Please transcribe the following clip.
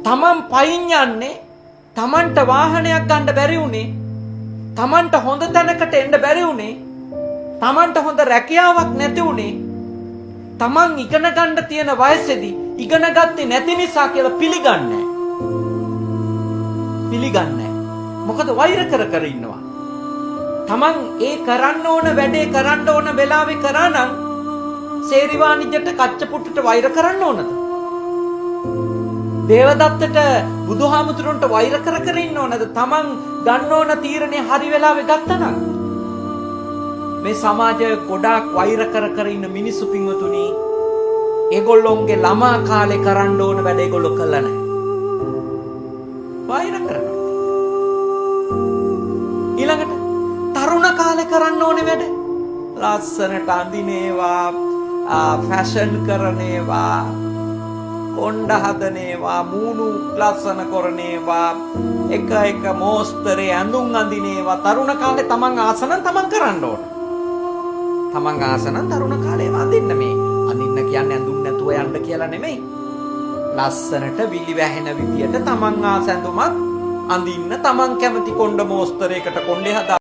තමන් පයින් යන්නේ තමන්ට වාහනයක් ගන්න බැරි වුණේ. තමන්ට හොඳ තැනකට එන්න බැරි වුණේ. තමන්ට හොඳ රැකියාවක් නැති වුණේ. තමන් ඉගෙන ගන්න තියෙන වයසේදී ඉගෙන ගත්තේ නැති නිසා කියලා පිළිගන්නේ නැහැ. මොකද වෛර කර ඉන්නවා. තමන් ඒ කරන්න ඕන වැඩේ කරන්න ඕන වෙලාවේ කරා නම් සේරිවාණිජට කච්චපුට්ටට වෛර කරන්න ඕනද? දේවදත්තට බුදුහාමුදුරන්ට වෛර කර ඉන්න ඕනද? තමන් ගන්න ඕන තීරණේ හරි වෙලාවේ ගත්තනම්. මේ සමාජය ගොඩාක් වෛර කර ඉන්න මිනිස්සු පින්වතුනි, ඒගොල්ලොන්ගේ ළමා කාලේ කරන්න ඕන වැඩ ඒගොල්ලෝ කළා නැහැ. වෛර කරනවා. ඊළඟට තරුණ කාලේ කරන්න ඕනේ වැඩ ලස්සනට අඳිනේවා, ෆැෂන් කරනේවා, කොණ්ඩ හදනේවා, මූණු ලස්සන කරනේවා, එක මෝස්තරේ ඇඳුම් අඳිනේවා. තරුණ කාලේ තමන් ආසනම් තමන් කරන්න ඕන. තමන් ආසනම් තරුණ කාලේ අඳින්න. මේ අඳින්න කියන්නේ ඇඳුම් නැතුව යන්න කියලා නෙමෙයි. ලස්සනට විලි වැහෙන විදියට තමන් ආස ඇඳුමක් අඳින්න, තමන් කැමති කොණ්ඩ මෝස්තරයකට කොණ්ඩේ හදා